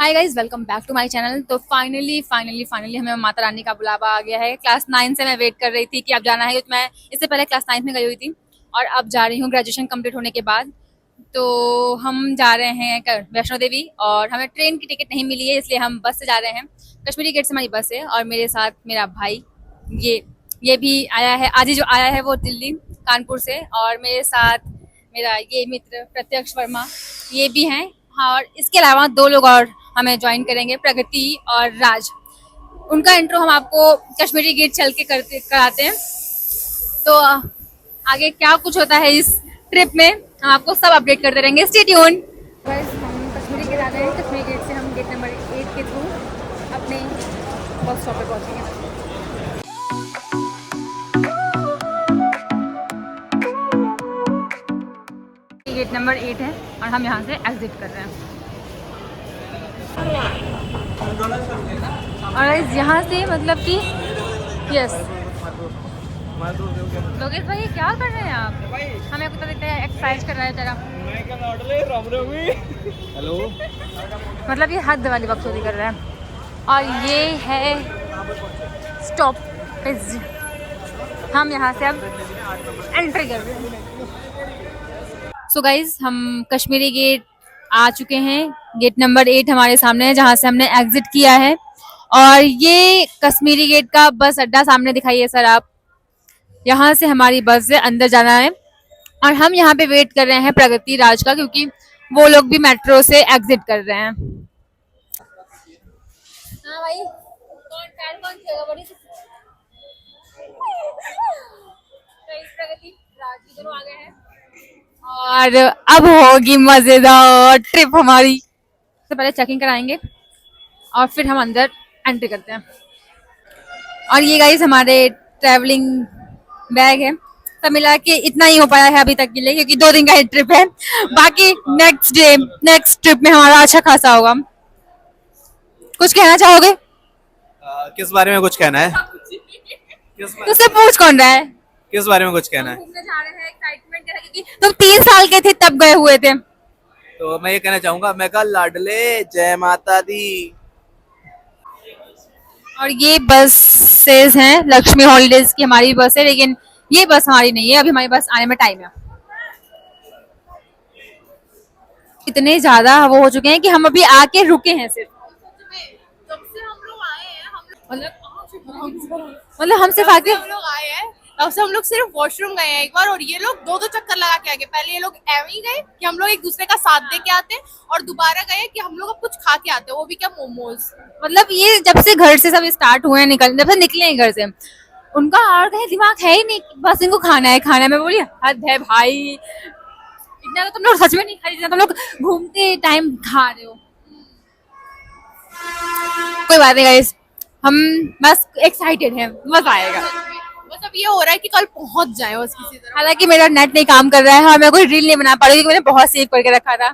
Hi guys, welcome back to my channel. तो finally हमें माता रानी का बुलावा आ गया है। क्लास 9 से मैं वेट कर रही थी कि अब जाना है। तो मैं इससे पहले क्लास 9 में गई हुई थी और अब जा रही हूँ ग्रेजुएशन कंप्लीट होने के बाद। तो हम जा रहे हैं वैष्णो देवी और हमें ट्रेन की टिकट नहीं मिली है, इसलिए हम बस से जा रहे हैं। कश्मीरी गेट से हमारी बस है और मेरे साथ मेरा भाई ये ये भी आया है। आज ही जो आया है वो दिल्ली कानपुर से, और मेरे साथ मेरा ये मित्र प्रत्यक्ष वर्मा ये भी हैं। हाँ, और इसके अलावा दो लोग और हमें ज्वाइन करेंगे, प्रगति और राज। उनका इंट्रो हम आपको कश्मीरी गेट चल के कराते हैं। तो आगे क्या कुछ होता है इस ट्रिप में हम आपको सब अपडेट करते रहेंगे। Stay tune. बस हम कश्मीरी गेट आ गए हैं। कश्मीरी गेट से हम गेट नंबर 8 के थ्रू अपने बस स्टॉप पे पहुंचेंगे। गेट नंबर 8 है और हम यहाँ से एग्जिट कर रहे हैं। और यहाँ से मतलब कि यस, लोकेश भाई क्या कर रहे हैं आप? हमें कुछ देखते हैं, एक्सरसाइज कर रहा है जरा। हेलो, मतलब ये हद वाली बकचोदी कर रहा है। और ये है स्टॉपेज, हम यहाँ से अब एंट्री कर रहे हैं। सो गाइज, हम कश्मीरी गेट आ चुके हैं। गेट नंबर 8 हमारे सामने है, जहाँ से हमने एग्जिट किया है। और ये कश्मीरी गेट का बस अड्डा सामने दिखाइए सर आप। यहाँ से हमारी बस से अंदर जाना है और हम यहाँ पे वेट कर रहे हैं प्रगति राज का, क्योंकि वो लोग भी मेट्रो से एग्जिट कर रहे हैं। हाँ भाई, कौन खेगा बड़ी प्रगति राज दोनों आ गए हैं और अब होगी मजेदार ट्रिप हमारी। सबसे पहले चेकिंग कराएंगे और फिर हम अंदर एंट्री करते हैं। और ये गाइस हमारे ट्रैवलिंग बैग है। सब मिला के इतना ही हो पाया है अभी तक के लिए, क्योंकि 2 दिन का ट्रिप है। बाकी नेक्स्ट ट्रिप में हमारा अच्छा खासा होगा। कुछ कहना चाहोगे? किस बारे में कुछ कहना है? तुझसे पूछ कौन रहा है? किस बारे में कुछ कहना है? घूमने जा रहे हैं, एक्साइटमेंट है क्योंकि तुम 3 साल के थे तब गए हुए थे। तो मैं ये कहना चाहूंगा, मैं कल लाडले जय माता दी। और ये बसेस हैं लक्ष्मी हॉलीडेज की, हमारी बस है, लेकिन ये बस हमारी नहीं है। अभी हमारी बस आने में टाइम है। इतने ज्यादा वो हो चुके हैं कि हम अभी आके रुके हैं सिर्फ। जब से हम लोग आए हैं मतलब हम सिर्फ आके हम लोग आए हैं तब से हम लोग सिर्फ वॉशरूम गए हैं एक बार, और ये लोग 2-2 चक्कर लगा के आ गए। पहले ये लोग एवं ही गए कि हम लोग एक दूसरे का साथ दे के आते, और दोबारा गए कि हम लोग अब कुछ खा के आते, वो भी क्या मोमोज। मतलब ये जब से घर से सब स्टार्ट हुए हैं, जब से निकले हैं घर से, उनका और कहीं दिमाग है ही नहीं, बस इनको खाना है खाना है। मैं बोली हद है भाई, इतना तो तुम लोग सच में नहीं खा रहे, तुम लोग घूमते टाइम खा रहे हो। कोई बात नहीं गाइस, हम बस एक्साइटेड हैं, मजा आएगा। बस अब ये हो रहा है कि कल पहुंच जाए बस किसी तरह। हालांकि मेरा नेट नहीं काम कर रहा है और मैं कोई रील नहीं बना पा रही, क्योंकि मैंने बहुत सेव करके रखा था।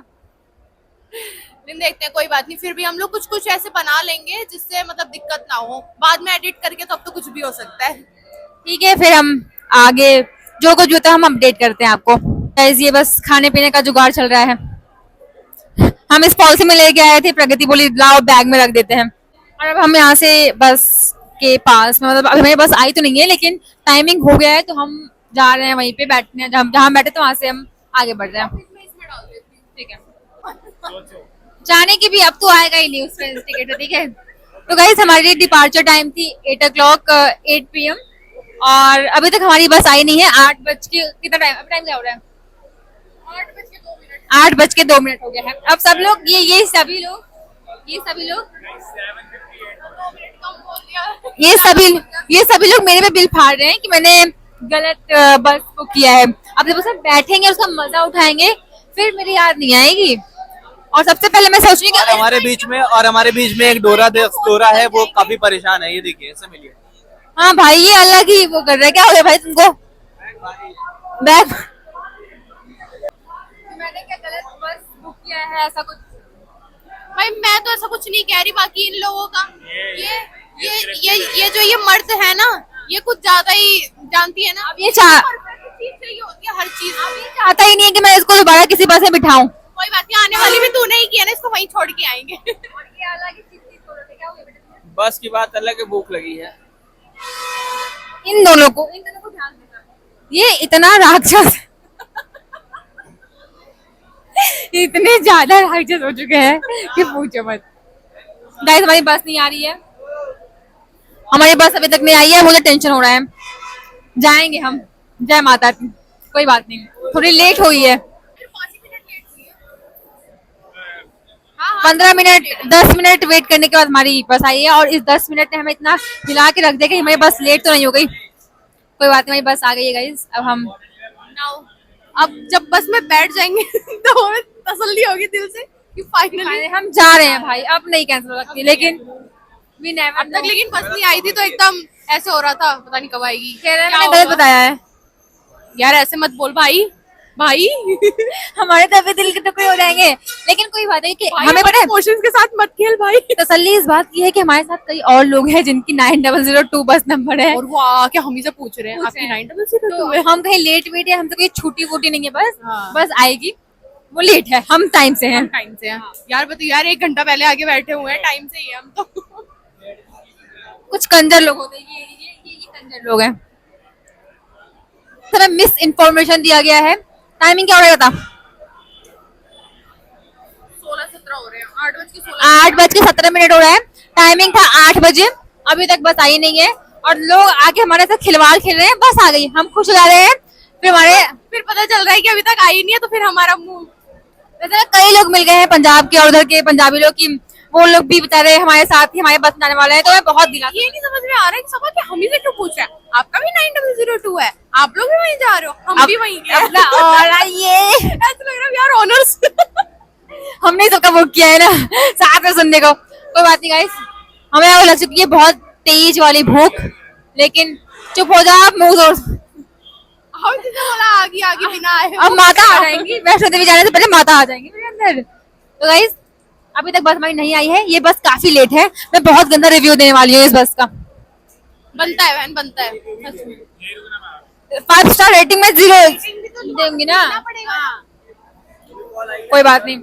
लेकिन देखते हैं, कोई बात नहीं, फिर भी हम लोग कुछ कुछ ऐसे बना लेंगे जिससे मतलब दिक्कत ना हो बाद में एडिट करके, तो अब तो कुछ भी हो सकता है। ठीक है, फिर हम आगे जो कुछ होता है हम अपडेट करते हैं आपको। गाइस, ये बस खाने पीने का जुगाड़ चल रहा है। हम इस पॉलिसी में लेके आए थे, प्रगति बोली लाओ बैग में रख देते हैं। और अब हम यहाँ से बस के पास में, मतलब अभी हमारी बस आई तो नहीं है, लेकिन टाइमिंग हो गया है, तो हम जा रहे हैं वहीं पे बैठने, जहाँ बैठे तो वहां से हम आगे बढ़ रहे हैं। ठीक है, जाने की भी अब तो आएगा ही नहीं, उसमें टिकट है। ठीक है, तो गाइस हमारी डिपार्चर टाइम थी 8 o'clock 8 PM, और अभी तक हमारी बस आई नहीं है। 8 बज के कितना टाइम, अब टाइम क्या हो रहा है? 8 बज के 2 मिनट हो गया है। अब सब लोग ये सभी लोग ये सभी लोग मेरे पे बिल फाड़ रहे हैं कि मैंने गलत बस बुक किया है। अब जब सब बैठेंगे उसका मजा उठाएंगे, फिर मेरी याद नहीं आएगी। और सबसे पहले मैं सोच रही हूँ कि हमारे बीच में एक डोरा है, वो काफी परेशान है। ये देखिए, ऐसे मिलिए। हाँ भाई, ये अलग ही वो कर रहा है। क्या हो गया भाई तुमको? बैग मैंने क्या गलत बस बुक किया है ऐसा कुछ? भाई मैं तो ऐसा कुछ नहीं कह रही, बाकी इन लोगों का ये जो ये मर्द है ना, ये कुछ ज्यादा ही जानती है ना। अब ये चीज चाहिए होती है हर चीज। चाहता ही नहीं है कि मैं इसको दोबारा किसी बस में बिठाऊं। कोई बात नहीं, आने वाली भी तूने ही किया ना, इसको वहीं छोड़ के आएंगे। क्या अलग है, किस चीज को रहे थे, क्या हो गया बेटा? बस की बात अलग है, भूख लगी है। इन दोनों को ध्यान देना, ये इतना राक्षस इतने ज्यादा राक्षस हो चुके हैं कि पूछो मत। गाइस हमारी बस नहीं आ रही है, हमारी बस अभी तक नहीं आई है, मुझे टेंशन हो रहा है। जाएंगे हम, जय माता दी। कोई बात नहीं, थोड़ी लेट हुई है, 15 मिनट 10 मिनट वेट करने के बाद हमारी बस आई है। और इस 10 मिनट ने हमें इतना हिला के रख दिया कि हमारी बस लेट तो नहीं हो गई। कोई बात नहीं, हमारी बस आ गई है गाइस। अब हम अब जब बस में बैठ जाएंगे तो हमें तसल्ली होगी दिल से कि फाइनली हम जा रहे हैं भाई, अब नहीं कैंसिल हो सकती। लेकिन वी नेवर अब तक लेकिन बस नहीं आई थी तो एकदम ऐसे हो रहा था, पता नहीं कब आएगी। मैंने गलत बताया है यार, ऐसे मत बोल भाई भाई हमारे तो अभी दिल के टुकड़े हो जाएंगे। लेकिन कोई बात नहीं कि हमें पता है, इमोशंस के साथ मत खेल भाई। तसल्ली इस बात की है कि हमारे साथ कई और लोग हैं जिनकी 9002 बस नंबर है, और वो आके हम ही से पूछ रहे हैं आपकी 9002 है। तो हम कहीं लेट वेट है, हमसे कोई छुट्टी वुट्टी नहीं है। बस हाँ। बस आएगी, वो लेट है, हम टाइम से हैं। टाइम से हैं। यार बताओ यार, 1 घंटा पहले आके बैठे हुए हैं, टाइम से ही है हम तो। कुछ कंजर लोग होते हैं, ये कंजर लोग हैं। हमें मिस इन्फॉर्मेशन दिया गया है। टाइमिंग क्या हो रहा था? 16-17 हो रहे हैं, 8:17 हो रहा है। टाइमिंग था 8 बजे, अभी तक बस आई नहीं है। और लोग आके हमारे साथ खिलवाड़ खेल रहे हैं। बस आ गई, हम खुश हो जा रहे हैं। फिर पता चल रहा है कि अभी तक आई नहीं है, तो फिर हमारा मुंह। वैसे कई लोग मिल गए हैं पंजाब के और उधर के पंजाबी लोग की, वो लोग भी बेचारे हमारे साथ ही हमारे बस में आने वाले हैं। तो मैं बहुत दिला, ये नहीं समझ में आ रहा है कि सबा कि हम ही से क्यों पूछ रहे हैं। आपका भी 9002 है, आप लोग भी वहीं जा रहे हो, हम भी वहीं गए। अपना और ये ऐसा लग रहा है यार, ऑनर्स हमने सबका बुक किया है ना साथ में सुनने को। कोई बात नहीं गाइस, हमें वो लग चुकी है बहुत तेज वाली भूख। लेकिन चुप हो जाओ आप, मुंह तोड़। हम जिसे बोला आगे आगे बिना आए। अब माता आ जाएंगी, वैष्णो देवी जाने से पहले माता आ जाएंगी मेरे अंदर। तो गाइस अभी तक बस हमारी नहीं आई है, ये बस काफी लेट है। मैं बहुत गंदा रिव्यू देने वाली हूँ इस बस का। बनता है बहन, बनता है। 5 स्टार रेटिंग में 0 देंगी ना। कोई बात नहीं,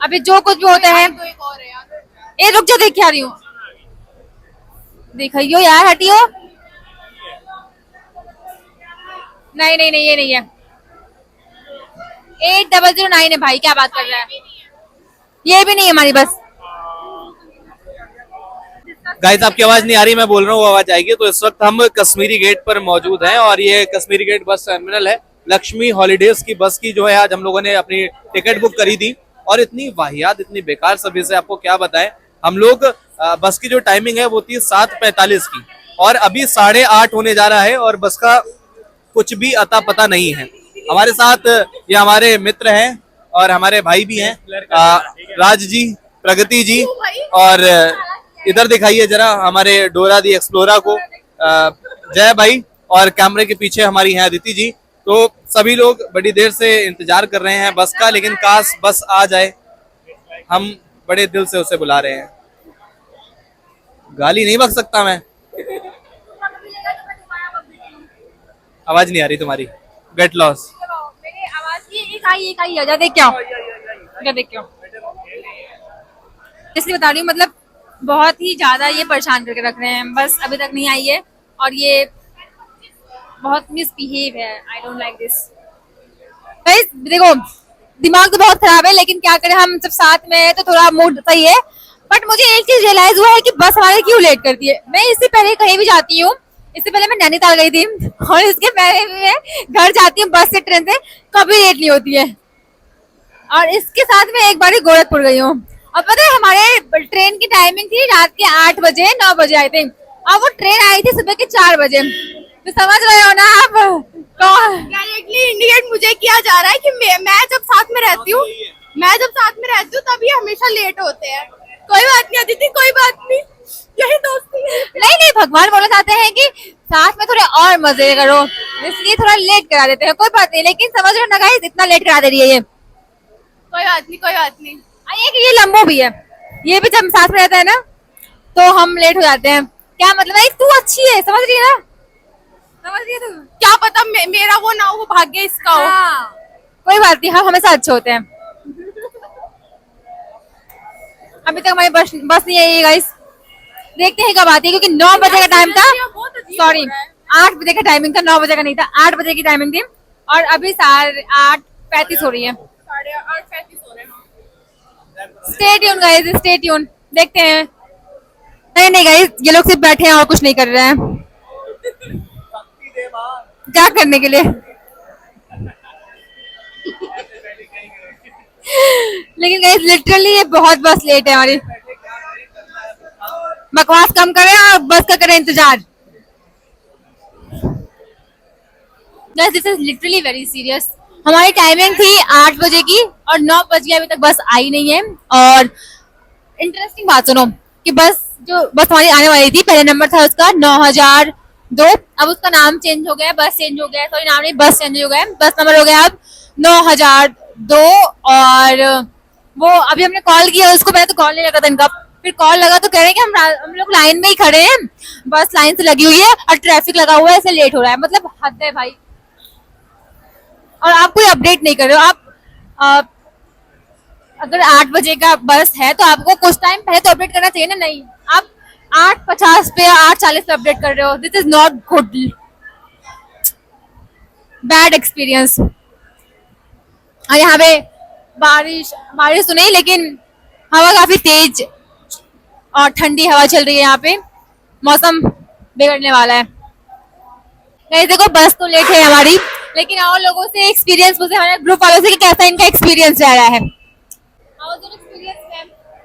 अभी जो कुछ भी होता है। तो एक और है यार, ए रुक जा, देख के आ रही हूँ। देखियो यार, हटियो। नहीं नहीं नहीं, ये नहीं है। 8009 है भाई, क्या बात कर रहा है। ये भी नहीं है हमारी बस। गाइस आपकी आवाज नहीं आ रही, मैं बोल रहा हूँ वो आवाज आएगी। तो इस वक्त हम कश्मीरी गेट पर मौजूद हैं और ये कश्मीरी गेट बस टर्मिनल है। लक्ष्मी हॉलीडेज की बस की जो है आज हम लोगों ने अपनी टिकट बुक करी थी और इतनी वाहियात, इतनी बेकार सर्विस है, आपको क्या बताएं। हम लोग बस की जो टाइमिंग है वो थी 7:45 की और अभी 8:30 होने जा रहा है और बस का कुछ भी अता पता नहीं है। हमारे साथ ये हमारे मित्र हैं और हमारे भाई भी हैं, राज जी, प्रगति जी, और इधर दिखाइए जरा हमारे डोरा दी एक्सप्लोरा को, जय भाई, और कैमरे के पीछे हमारी हैं अदिति जी। तो सभी लोग बड़ी देर से इंतजार कर रहे हैं बस का, लेकिन काश बस आ जाए। हम बड़े दिल से उसे बुला रहे हैं। गाली नहीं बक सकता मैं, आवाज नहीं आ रही तुम्हारी, गेट लॉस। मेरी आवाज की एक आई है, जा देख क्या, जा देख क्या। इसलिए बता रही हूँ, मतलब बहुत ही ज्यादा ये परेशान करके रख रहे हैं। बस अभी तक नहीं आई है और ये बहुत मिसबिहेव है। I don't like this. Guys देखो, दिमाग तो बहुत खराब है, लेकिन क्या करें, हम सब साथ में है तो थोड़ा मूड सही है। बट मुझे एक चीज रियलाइज हुआ है कि बस हमारे क्यों लेट करती है। मैं इससे पहले कहीं भी जाती हूँ, इससे पहले मैं नैनीताल गई थी और इसके पहले भी मैं घर जाती हूँ बस से, ट्रेन से, कभी लेट नहीं होती है। और इसके साथ में एक बार गोरखपुर गई हूँ। और पता है हमारे ट्रेन की टाइमिंग थी रात के 8 बजे 9 बजे आई थी, और वो ट्रेन आई थी सुबह के 4 बजे। तो समझ रहे हो ना आप, डायरेक्टली इंडिकेट मुझे किया जा रहा है कि मैं जब साथ में रहती हूँ तब ये हमेशा लेट होते हैं। कोई बात नहीं अदिति, कोई बात नहीं, यही दोस्ती है। नहीं नहीं, भगवान बोलना चाहते हैं कि साथ में थोड़े और मजे करो, इसलिए थोड़ा लेट करा देते हैं। कोई बात नहीं, लेकिन समझ रहे हो ना गाइस, इतना लेट करा दे रही है ये। कोई बात नहीं, कोई बात नहीं। ये लंबो भी है, ये भी जब साथ में रहता है ना तो हम लेट हो जाते हैं। क्या मतलब है, तू अच्छी है, समझ रही है ना, समझ रही है तू। क्या पता मेरा वो ना हो, वो भाग्य इसका हो। कोई बात नहीं, हम हमेशा अच्छे होते हैं। अभी तक हमारी बस नहीं आई है गाइस, देखते हैं कब आती है, क्योंकि 9 बजे का टाइम था, सॉरी 8 बजे का टाइमिंग था, 9 बजे का नहीं था, 8 बजे की टाइमिंग थी और अभी 8:35 हो रही है। 8:35 हो रहे हैं। Stay tune guys, stay tune, देखते हैं। नहीं गाइस, ये लोग सिर्फ बैठे हैं और कुछ नहीं कर रहे हैं। क्या करने के लिए? लेकिन गाइस लिटरली ये बहुत बस लेट है हमारी। बकवास कम करें और बस का करें इंतजार। Guys this is literally very serious. हमारी टाइमिंग थी 8 बजे की और 9 बज गए, अभी तक बस आई नहीं है। और इंटरेस्टिंग बात सुनो कि बस हमारी आने वाली थी, पहले नंबर था उसका 9002, अब उसका नाम चेंज हो गया, बस चेंज हो गया, सॉरी नाम नहीं, बस चेंज हो गया, बस नंबर हो गया अब 9002। और वो अभी हमने कॉल किया उसको, पहले तो कॉल नहीं लगा था इनका, फिर कॉल लगा तो कह रहे हैं कि हम लोग लाइन में ही खड़े हैं, बस लाइन से लगी हुई है और ट्रैफिक लगा हुआ है, ऐसे लेट हो रहा है। मतलब हद है भाई। और आप कोई अपडेट नहीं कर रहे हो। आप अगर 8 बजे का बस है तो आपको कुछ टाइम पहले तो अपडेट करना चाहिए ना। नहीं, आप 8:50 पे 8:40 पे अपडेट कर रहे हो। This is not good, bad experience. और यहाँ पे बारिश तो नहीं, लेकिन हवा काफी तेज और ठंडी हवा चल रही है, यहाँ पे मौसम बिगड़ने वाला है। नहीं देखो, बस तो लेट है हमारी, लेकिन और लोगों से एक्सपीरियंस पूछे, हमारे ग्रुप वालों से कि कैसा इनका एक्सपीरियंस रह रहा है।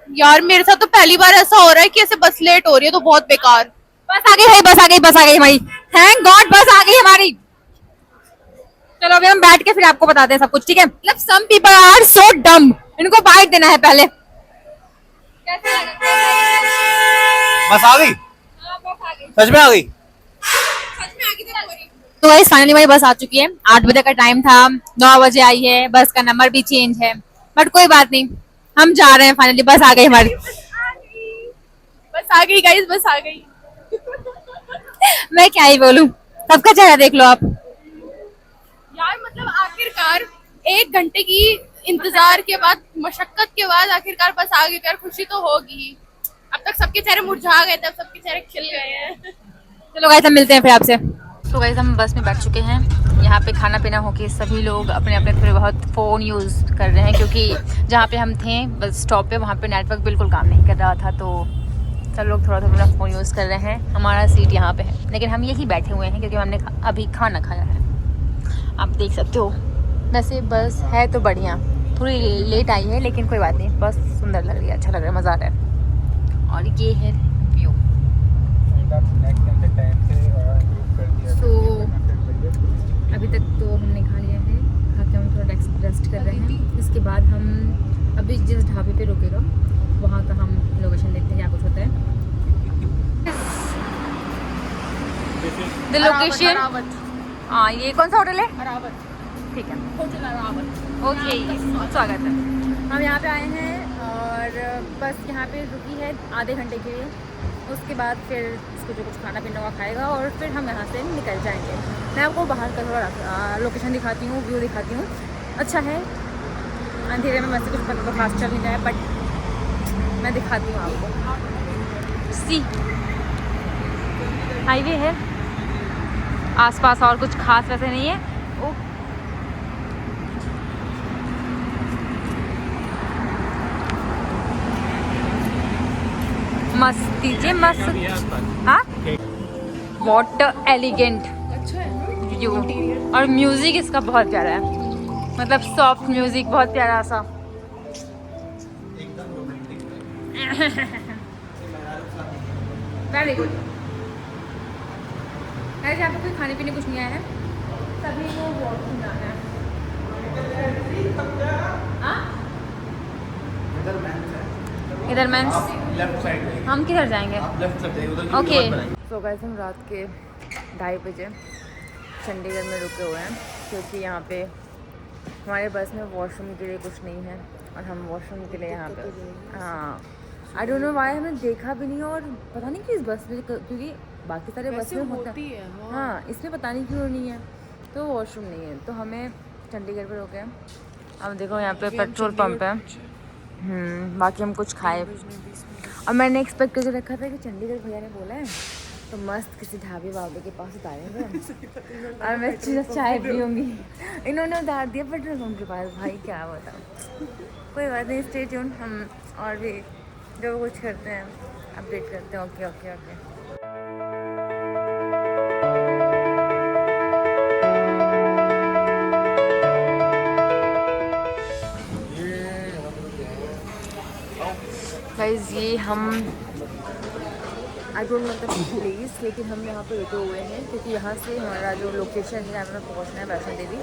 यार मेरे साथ तो पहली बार ऐसा हो रहा है कि ऐसे बस लेट हो रही है तो बहुत बेकार। बस आ गई भाई, बस आ गई हमारी, थैंक गॉड बस आ गई हमारी। चलो अभी हम बैठ के फिर आपको बताते हैं सब कुछ, ठीक है। मतलब सम पीपल आर सो डम, इनको बाइट देना है पहले। बस आ गई, सच में आ गई। तो गाइस फाइनली हमारी बस आ चुकी है। 8 बजे का टाइम था, 9 बजे आई है, बस का नंबर भी चेंज है, बट कोई बात नहीं, हम जा रहे हैं। फाइनली बस आ गई हमारी, बस आ गई गाइस, बस आ गई। मैं क्या ही बोलूं, सबका चेहरा देख लो आप। यार मतलब आखिरकार 1 घंटे की इंतजार के बाद, मशक्कत के बाद आखिरकार बस आ गई, तो यार खुशी तो होगी ही। अब तक सबके चेहरे मुरझा गए थे, अब सबके चेहरे खिल गए हैं। चलो गाइस हम मिलते हैं फिर आपसे। तो गाइस हम बस में बैठ चुके हैं। यहाँ पे खाना पीना होके सभी लोग अपने अपने थोड़े बहुत फ़ोन यूज़ कर रहे हैं, क्योंकि जहाँ पे हम थे बस स्टॉप पे, वहाँ पे नेटवर्क बिल्कुल काम नहीं कर रहा था, तो सब लोग थोड़ा थोड़ा फ़ोन यूज़ कर रहे हैं। हमारा सीट यहाँ पे है, लेकिन हम यही बैठे हुए हैं क्योंकि हमने अभी खाना खाया है। आप देख सकते हो। वैसे बस है तो बढ़िया, थोड़ी लेट आई है, लेकिन कोई बात नहीं, बस सुंदर लग रही है, अच्छा लग रहा है, मज़ा आ रहा है। और ये है व्यू। तो अभी तक तो हमने खा लिया है, खा के हम थोड़ा रेस्ट कर रहे हैं। इसके बाद हम अभी जिस ढाबे पे रुकेगा वहाँ का हम लोकेशन देखते हैं क्या कुछ होता है। द लोकेशन, हाँ ये कौन सा होटल है? अरावत, ठीक है, होटल अरावत। ओके, स्वागत है। हम यहाँ पे आए हैं और बस यहाँ पे रुकी है आधे घंटे के लिए। उसके बाद फिर इसको जो कुछ खाना पीना हुआ खाएगा और फिर हम यहाँ से निकल जाएंगे। मैं आपको बाहर का थोड़ा लोकेशन दिखाती हूँ, व्यू दिखाती हूँ। अच्छा है, अंधेरे में वैसे कुछ पता तो खास चल नहीं रहा है, बट मैं दिखाती हूँ आपको। सी हाईवे है, आसपास और कुछ खास वैसे नहीं है। ओ मस्त दीजिए, मस्त। हाँ, वाटर एलिगेंट व्यू, और म्यूजिक इसका बहुत प्यारा है, मतलब सॉफ्ट म्यूजिक, बहुत प्यारा सा। Very good. ऐसे यहाँ पे कोई खाने पीने कुछ नहीं आया है, सभी को वॉशरूम जाना है। इधर मेंस, हम किधर जाएंगे? ओके। तो गाइस हम रात के 2:30 बजे चंडीगढ़ में रुके हुए हैं, क्योंकि यहाँ पे हमारे बस में वॉशरूम के लिए कुछ नहीं है और हम वॉशरूम के लिए यहाँ पे, हाँ आई डोंट नो व्हाई, हमने देखा भी नहीं और पता नहीं किस बस में, क्योंकि बाकी सारे बस में होता है, हाँ इसमें पता नहीं क्यों नहीं है, तो वॉशरूम नहीं है, तो हमें चंडीगढ़ पे रुके हैं। अब देखो यहाँ पे पेट्रोल पंप है, बाकी हम कुछ खाए और मैंने एक्सपेक्ट करके रखा था कि चंडीगढ़ भैया ने बोला है तो मस्त किसी ढाबे वाबे के पास उतारेंगे और मैं अच्छी से चाय पीऊँगी। इन्होंने उतार दिया पेट्रोल पंप के पास। भाई क्या बताऊँ, कोई बात नहीं, स्टे ट्यून, हम और भी जो कुछ करते हैं अपडेट करते हैं। Okay okay okay. गाइस ये हम I don't know the place, लेकिन हम यहाँ पे रुके हुए हैं क्योंकि यहाँ से हमारा जो लोकेशन है हमें पहुँचना है वैष्णो देवी,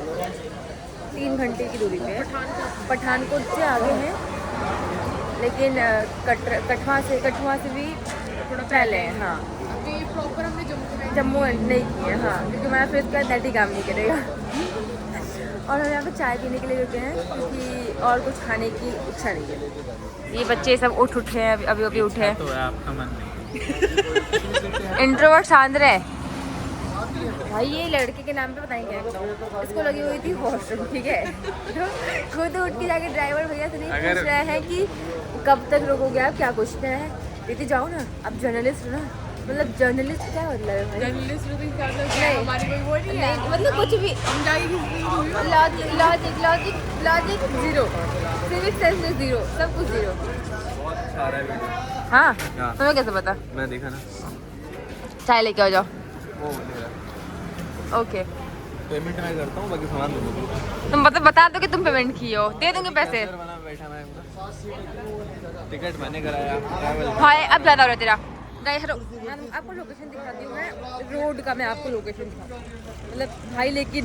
3 घंटे की दूरी पे है। पठानकोट से आगे है लेकिन कठवा से भी थोड़ा पहले है। हाँ प्रॉपर हमने जम्मू नहीं किया। हाँ क्योंकि हमारा फेस का नेट ही काम नहीं करेगा। और हम यहाँ पे चाय पीने के लिए रुके हैं क्योंकि और कुछ खाने की इच्छा नहीं है। ये बच्चे सब उठे हैं, अभी उठे हैं। तो आपका मन नहीं। इंट्रोवर्ट शांत रहे भाई। ये लड़के के नाम पे बताएंगे इसको लगी हुई थी वॉशरूम, ठीक है। तो खुद उठ के जाके ड्राइवर भैया से नहीं पूछ रहे हैं कि कब तक रोकोगे आप, क्या कुछ है। दीदी जाओ ना, आप जर्नलिस्ट हो ना, मतलब जर्नलिस्ट क्या मतलब है भाई? जर्नलिस्ट नहीं मतलब कुछ भी logic zero, civic sense zero, सब कुछ जीरो। हाँ तुम्हें कैसे पता? मैं देखा ना। चाय लेके आ जाओ। ओके पेमेंट मैं करता हूँ, बाकी सामान दूंगा। तुम बता दो कि तुम पेमेंट किए हो, दे दूंगे पैसे। बैठा मैं टिकट मैंने कराया। भाई अब ज़्यादा हो रहा है तेरा। गाइस मैं आपको लोकेशन दिखाती हूँ, मैं रोड का मैं आपको लोकेशन दिखाती हूँ। मतलब भाई लेकिन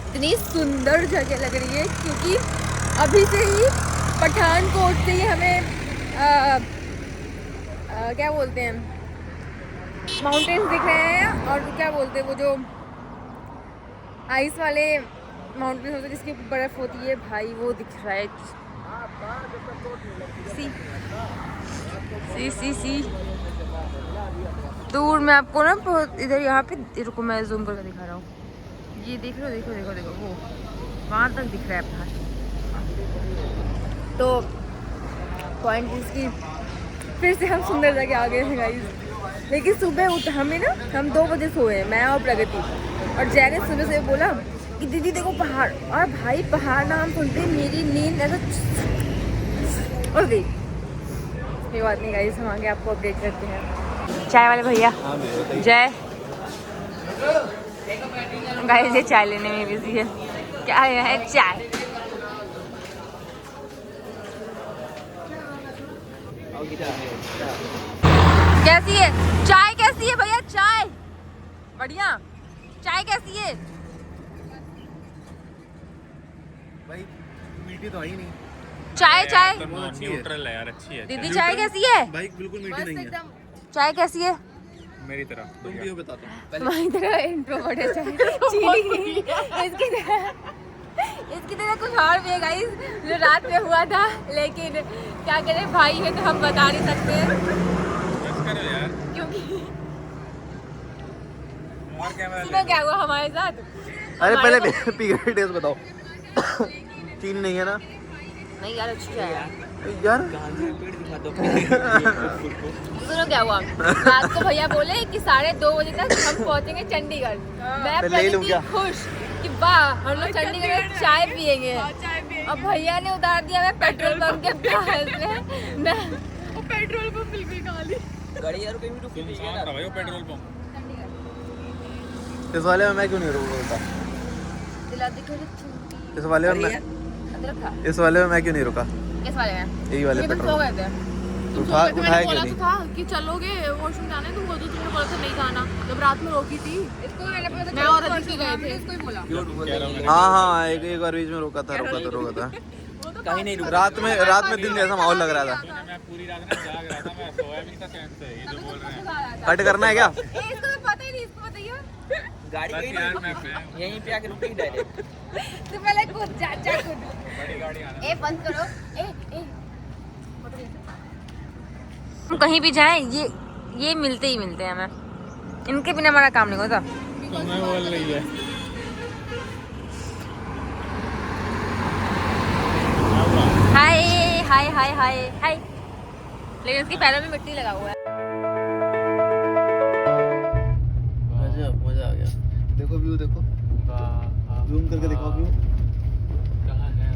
इतनी सुंदर जगह लग रही है क्योंकि अभी से ही पठानकोट से ही हमें क्या बोलते हैं माउंटेन्स दिख रहे हैं और क्या बोलते हैं वो जो आइस वाले माउंटेन्स होते हैं जिसकी बर्फ़ होती है भाई, वो दिख रहा है। सी दूर में आपको ना बहुत इधर यहाँ पे रुको मैं जूम करके दिखा रहा हूँ। ये देख लो, देखो वो वहाँ तक दिख रहा है अपना। तो पॉइंट इसकी फिर से हम सुंदर जगह आ गए हैं गाइस। लेकिन सुबह हमें ना हम 2 बजे सोए हैं, मैं और प्रगति। और जय ने सुबह से बोला कि दीदी देखो पहाड़, और भाई पहाड़ नाम सुनते मेरी नींद ऐसा उड़ गई। कोई बात नहीं गाइस, हम आगे आपको अपडेट करते हैं। चाय वाले भैया जय गाइस ये चाय लेने में बिजी है। क्या है चाय? कैसी है चाय? कैसी है भैया चाय? बढ़िया। चाय कैसी है भाई? मीठी तो आई नहीं चाय। न्यूट्रल है यार, अच्छी है। दीदी चाय कैसी है? भाई बिल्कुल मीठी नहीं है। चाय कैसी है? मेरी तरह तुम भी हो, बताता हूँ। तुम्हारी तरह इंट्रोवर्ट है चाय। चीनी इसकी तरह कुछ और भी है गाइस जो रात में हुआ था, लेकिन क्या करें भाई है तो हम बता नहीं सकते हैं क्योंकि सुनो क्या हुआ हमारे साथ। अरे पहले पी के टेस्ट बताओ। चीनी नहीं है ना? नहीं यार अच्छी है यार। सुनो क्या हुआ, रात को भैया बोले कि 2:30 बजे तक हम पहुंचेंगे चंडीगढ़। मैं बड़ी खुश कि वाह हम लोग चंडीगढ़ में चाय पियेंगे। और भैया ने उतार दिया मैं पेट्रोल पंप के पास में। मैं पेट्रोल पंप बिल्कुल खाली। गाड़ी यार कहीं भी रुकी नहीं है ना पेट्रोल पंप। इस वाले में मैं क्यों नहीं रुका? इस वाले में मैं क्यों नहीं रुका? किस वाले में? यही वाले पेट्रोल। उठाया क्यों नहीं? था कि चलोगे वॉशरूम जाने, तुम बोलते तुमने बोला था नहीं जाना जब रात में रोकी थी। इसको मैंने पता मैं और अदिति गए थे। इसको ही बोला। हाँ एक बार बीच में रोका था। कहीं नहीं रुका। रात में दिन जैसा माहौल लग रहा था। मैं पूरी रात ना जाग रहा था, मैं सोया भी नहीं था चैन से। ये जो बोल रहे हैं कट करना है क्या? इसको तो पता ही नहीं, इसको बताइए। गाड़ी यहीं पे आके रुकी डायरेक्ट। तो पहले कूद जा कूद। बड़ी गाड़ी आना। ए बंद करो। ए हम कहीं भी जाएं ये मिलते ही मिलते हैं हमें। इनके बिना हमारा काम नहीं होता। मैं बोल रही है। हाय लेकिन इसके पैरों में मिट्टी लगा हुआ है। मजा आ गया। देखो व्यू, देखो जूम करके दिखाओ व्यू कहाँ है।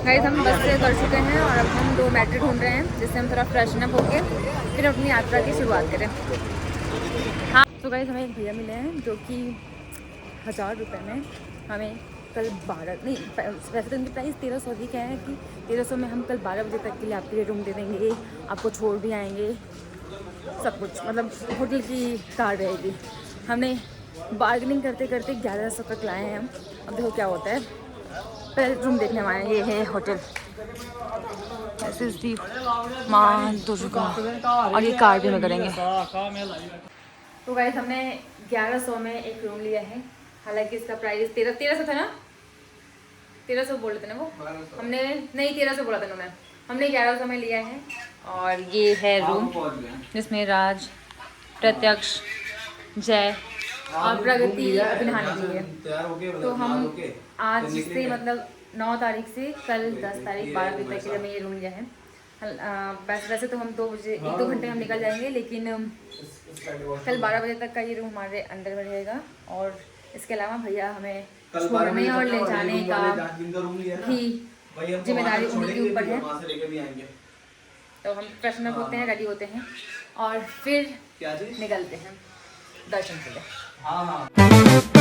गाइस हम बस से उतर चुके हैं और अब हम 2 मेट्रो ढूंढ रहे हैं जिससे हम थोड़ा फ्रेशन अप होके फिर अपनी यात्रा की शुरुआत करें। हाँ तो गाइस हमें एक भैया मिले हैं जो कि 1000 रुपये में हमें कल 12 नहीं वैसे तो उनकी प्राइस 1300 की क्या है कि 1300 में हम कल 12 बजे तक के लिए आपके लिए रूम दे देंगे, आपको छोड़ भी आएंगे, सब कुछ मतलब होटल की कार रहेगी। हमने बार्गेनिंग करते करते 1100 तक लाए हैं हम। अब देखो क्या होता है, पहले रूम देखने हम आए। ये है होटल, दिस इज दी मां दुर्गा और ये कार भी में करेंगे। तो गाइस हमने 1100 में एक रूम लिया है, हालांकि इसका प्राइस 1300 था ना, 1300 बोल रहे थे ना वो, हमने नहीं 1300 बोला था उन्होंने, हमने 1100 में लिया है। और ये है रूम जिसमें राज, प्रत्यक्ष, जय और प्रगति अभी नहाने के लिए। तो हम आज से मतलब 9 तारीख से कल 10 तारीख 12 बजे तक के लिए हमें ये रूम लिया है। वैसे तो हम 2 बजे 1-2 घंटे हम निकल जाएंगे, लेकिन कल 12 बजे तक का ये रूम हमारे अंडर में रहेगा। और इसके अलावा भैया हमें छोड़ने और ले जाने का भी जिम्मेदारी उन्हीं के ऊपर है। तो हम फ्रेशन अप होते हैं, रेडी होते हैं और फिर निकलते हैं दर्शन के लिए।